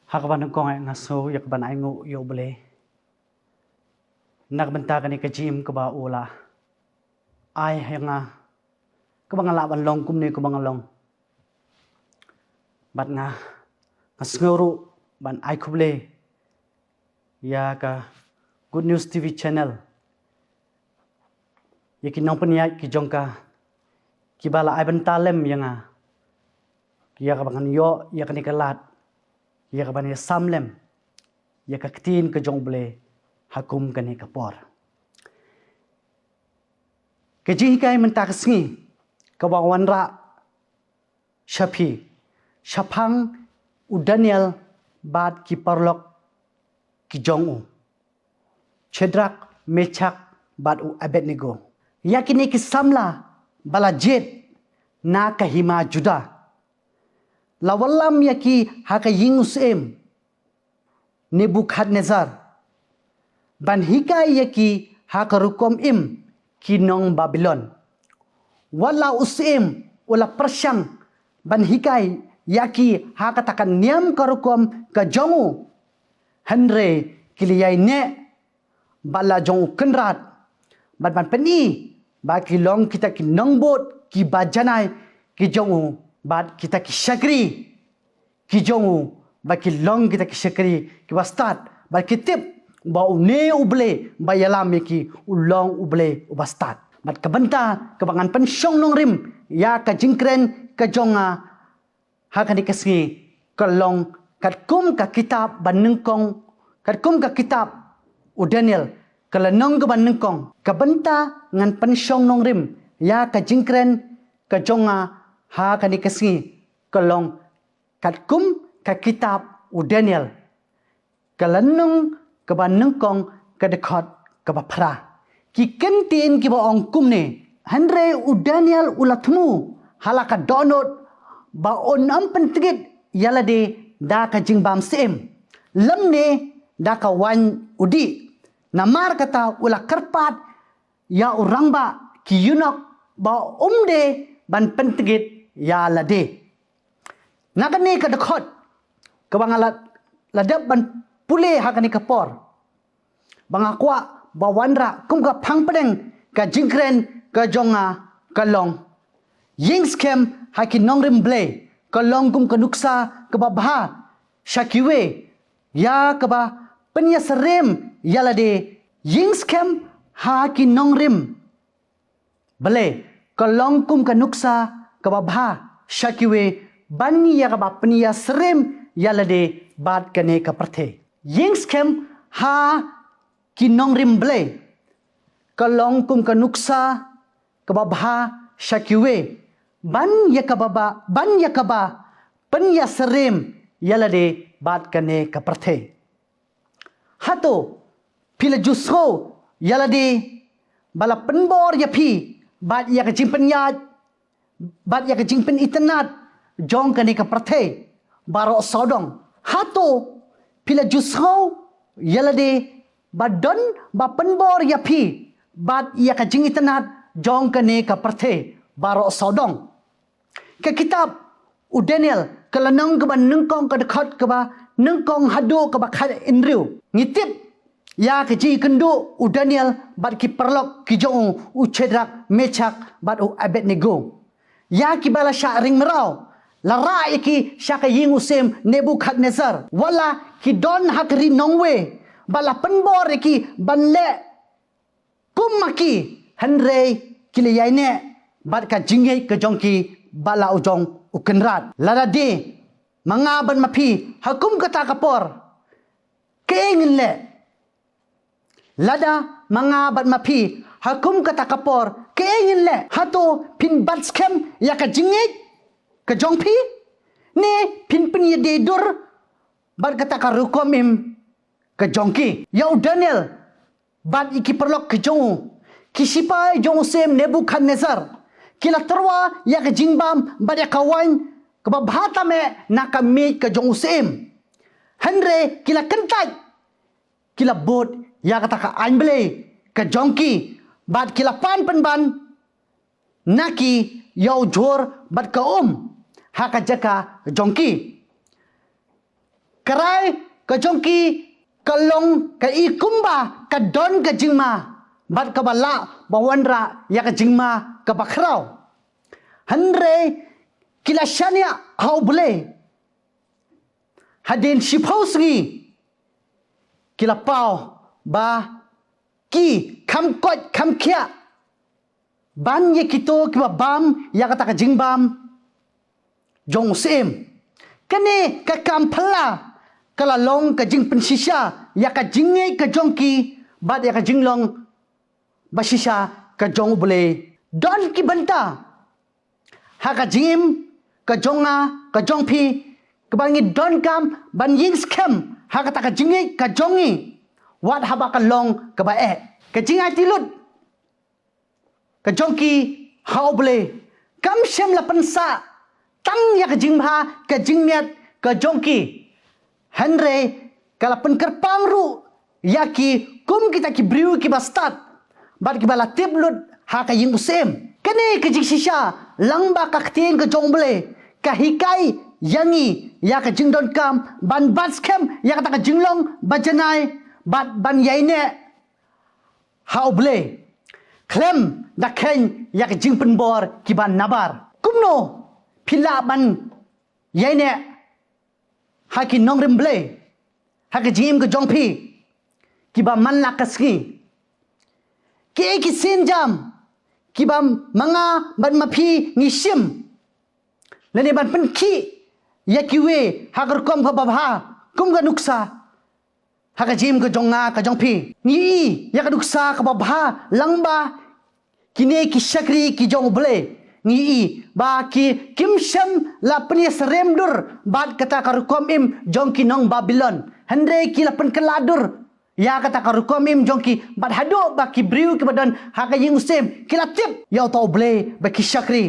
Hakaban ng kong ay ngaso yakban ay ngu yoble. Nagbanta ka ni kajim ka ba ula. Ay nga kabang laban long kumni kabang long. Bat nga ngasnguru ban ay kuble. Ya ka Good News TV channel. Yakin nong peniat ki jongka kibala ay bantalem yang nga. Ya kabangan yo ya kanikalat. Ya kabani samlem ya kaktin ke jong ble hakum kani kapor keji kai mentakasngi kawawanra syafi syapang u Daniel bad ki parlok ki jong u Chedrak Mechak bad u Abednego yakini ki samla bala jet na kahima Juda lawalam yaki haka yingus em Nebukadnezar ban hikai yaki haka rukom im kinong Babylon wala usem wala persyang ban hikai yaki haka takan niam karukom ka jongu henre kiliyai ne bala jongu kenrat ban peni ba kilong kita kinong bot ki bajanai ki jongu bad kita ki syakri ki jongu ba ki long kita ki syakri ki wastat ba ki tip ba une uble ba yalam ki ulong uble ubastat bad kabanta kabangan pensyong nong rim ya ka jingkren ka jonga ha kan dikasngi kalong katkum ka kitab banengkong katkum ka kitab u Daniel kalanong ka banengkong kabanta ngan pensyong nong rim ya ka jingkren ka jonga ha kan dikasih kalong katkum ka kitab u Daniel kalanung ka banengkong ka dekot ka bapra ki kentin ki ba ongkum ne hanre u Daniel ulatmu halaka donot ba on am pentigit yala de da ka jingbam sem lamne da ka wan udi namar kata ula karpat ya orang ba ki yunok ba umde ban pentigit ya lade nakani ka dekot kabangalat ladap ban pule hakani kapor bangakwa bawanra kum ka phangpedeng ka jingkren ka jonga kalong yingskem hakin nongrim ble kalong kum kanuksa ka babha shakiwe ya ka ba penya serem ya lade yingskem hakin nongrim ble kalong kum kanuksa kababha syakiwe bani ya kabab peniya serem yalade bad kane kaparte yingskem ha kinong rimble kalong kum kanuksa kababha syakiwe ban ya kaba peniya serem yalade bad kane kaparte hato pila jusho yalade bala penbor yapi bad ya kajimpen yad bat ya kejingpen internet jong kani ka prathe baro sodong hato pila jusho yalade badon ba penbor ya phi bat ya kejing internet jong kani ka prathe baro sodong ke kitab u Daniel kalanang ka ba nengkong ka dekat ka ba nengkong hadu ka ba khat inriu ngitip ya keji kendu u Daniel bat ki perlok ki jong u Chedrak Mechak bat u Abednego ya ki bala sya ring merau lara ki sya ka ying usem Nebukadnezar wala ki don hakri nongwe bala penbor ki banle kumaki henre kiliyaine bat ka jingai ke jongki bala ujong ukenrat lara de mangaban mapi hakum kata kapor keingin le lada mangabat mapi hakum kata kapor keingin le hato pin batskem ya ka jingit ka jongpi ne pin ya dedur bat kata ka rukomim ka jongki ya Daniel bat iki perlok ke jong kisipai jong sem Nebukadnezar kila terwa ya ka jingbam bat ya kawan ka babhata me nakami ka jong sem henre kila kentai kila bot ya kata ka anble ka jongki bat kila pan penban naki yau jor bat ka haka jaka jongki Kerai ke jongki ke long ke ikumba ke don ke jingma. Bat ke bala bawandra ya ke jingma ke bakrau. Hanre kila shania hau boleh. Hadin shipau segi. Kila pau ba ki kam kot kam kia. Ban ye kito kiba bam ya kata ke jingbam. Jong sim. Kene ke kam pala. Kala long ke jing pensisha ya ke jingai ke jongki bat ya ke jinglong basisha ke jong boleh. Don ki banta. Ha ke jingim ke jonga ke jongpi kebangi don kam ban ying skem ha kata ke jingai ke jongi wat haba ke long ke bae ke jingai tilut ke jongki hau boleh kam shem la pensa tang ya ke jingha ke jingmiat ke jongki Henry kala penkerpang ru yaki kum kita ki briu ki bastat bat ki bala tiblut ha ka ying usem kene ke jingsisha langba ka ktien ke jong boleh ka hikai yangi ya ka jingdon kam ban batskem ya ka jinglong bajanai bat ban yaine hau boleh klem da ken ya ka jingpen bor ki ban nabar kumno pila ban yaine haki nongrim boleh haki jim ke jongpi ki ba man la kasgi ki sin jam ki ba manga ban mapi ngishim lene ban penki ya kiwe hagar kom ka babha kum ga nuksa haga jim ka jonga ka jongpi ni ya ka nuksa ka babha langba kine ki shakri ki jong ble ni ba ki kimsham la pni seremdur bat kata ka rukom im jongki nong Babylon hendre ki la pen keladur ya kata ka rukom im jongki bat hado ba ki briu ki badan haga ying usem kila tip ya tau ble ba ki shakri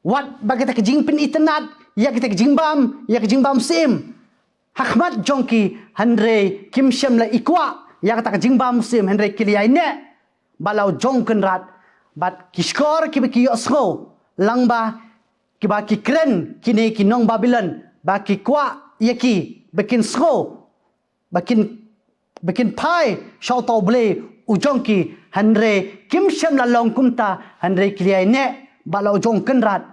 wat ba kita ke jingpin itenat ya kita ke jingbam sim hakmat jongki handre kimshem la ikwa ya kata ke jingbam sim handre kiliai ne balau jongken rat bat kiskor ki beki yosgo langba ki ba ki kren kini ki nong Babylon ba ki kwa yaki bekin sko bekin pai shau tau ble ujongki handre kimshem la long kumta handre kiliai ne balau jongken rat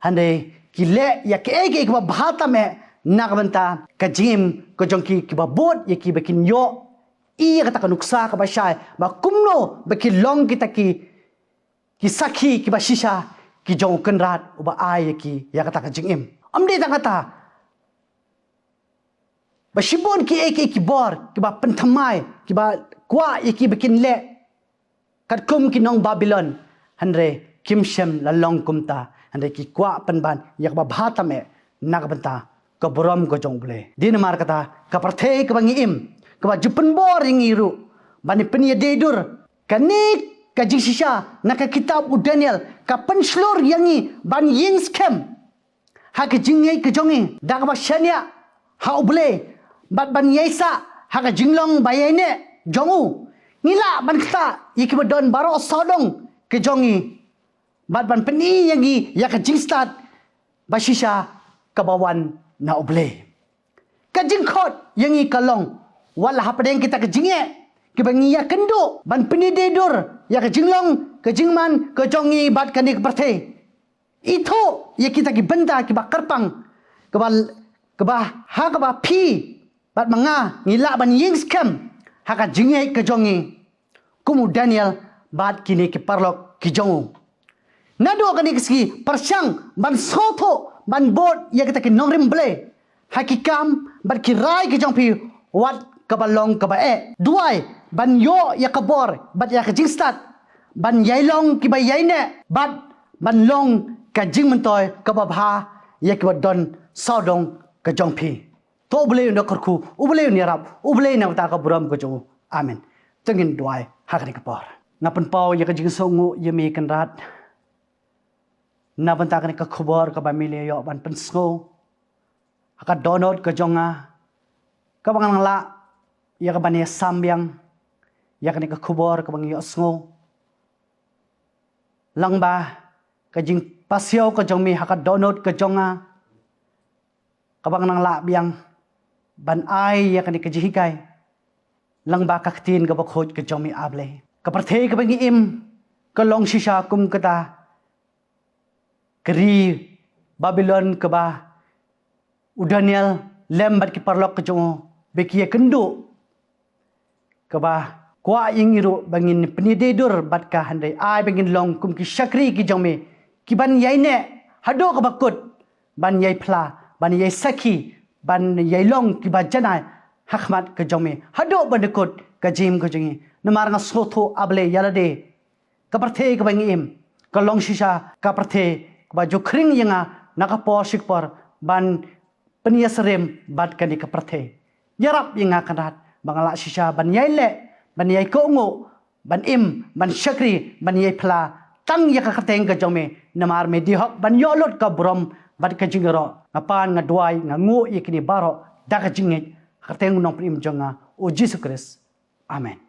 hande kile ya ke ege ke bahata me nagbanta ka jim ko jongki ke babot ya ki bekin yo i kata nuksa ka basai ba kumno bekin long kita ki sakhi ki basisha ki jongken rat uba ai ki ya kata ka jingim amde ta kata ba shibon ki ege ki bor ki ba pentamai ki ba kwa ya ki bekin le kat kum ki nong Babylon hande kimshem la long kumta hande ki kwa penban yak ba bhata me nagbanta ka borom ko jong ble din mar kata ka parthe ka bangi im ka ba jupen bor ingiru bani penia dedur kanik ka jisisha na ka kitab u Daniel ka penslor yangi ban ying scam ha ka jingai ka jongi da ka ba shania ha ble bat ban yaisa ha ka jinglong bayane jongu ngila ban kata yiki don baro sodong ke jongi bat ban peni yangi ya ka jingstat basisha kabawan na oble ka jingkhot yangi kalong wala hapadeng kita ka jinge ki bangi ya kendo ban peni dedur ya ka jinglong ka jingman ka jongi bat kani ka parthe ito ya kita ki benda ki ba karpang ka ba ha ka ba phi bat manga ngila ban ying scam ha ka jinge ka jongi kumu Daniel bat kini ki parlok ki jongu nado kani kiski persyang ban soto ban bot ya kita ki nongrim ble hakikam ban kirai ki jongpi wat kabalong kabae duai ban yo ya kabor bat ya ka jingstat ban yailong ki ba yaine bat ban long ka jingmentoy kababha ya ki don sodong ka jongpi to ble no korku uble ni rap uble na ta ka buram ko jongu amen tengin duai hakani kapor ngapen pau ya ka jingsongu ya mi kan rat na banta ka khobor ka bamile yo ban pensko aka donot ka jonga ka bangang la ya ka bani sambyang ya ka khobor ka bangi osngo langba ka jing pasyo ka jongmi haka donot ka jonga ka bangang la biang ban ai ya kani kajihikai lang ba kaktin ka bakhoj ka jomi able ka parthe ka bangi im ka long shisha kum kata keri Babylon ka ba Daniel lembat ki parlok ka jongo bekia kendu ka ba kwa ingiru bangin penidedur bat ka handai ai bangin long kum ki syakri ki jomi ki ban yaine hado ka bakut ban yai pla ban yai saki ban yai long ki ba janai hakmat ka jomi hado bandekut ka jim ka jongi namar nga sotho able yalade ka parthe ka bangi im ka long shisha ka parthe ka ba jo khring yanga nakapo sikpor ban peniasrem bat kani ka parthe yarap yanga kanat bangala shisha ban yai le ban yai kongo ban im ban syakri ban yai pla tang ya ka kateng ka jome namar me dihok ban yolot ka brom bat ka jingero ngapan ngadwai ngangu ikini baro da ka jingit kateng nong prim jonga o Jesus Christ amen.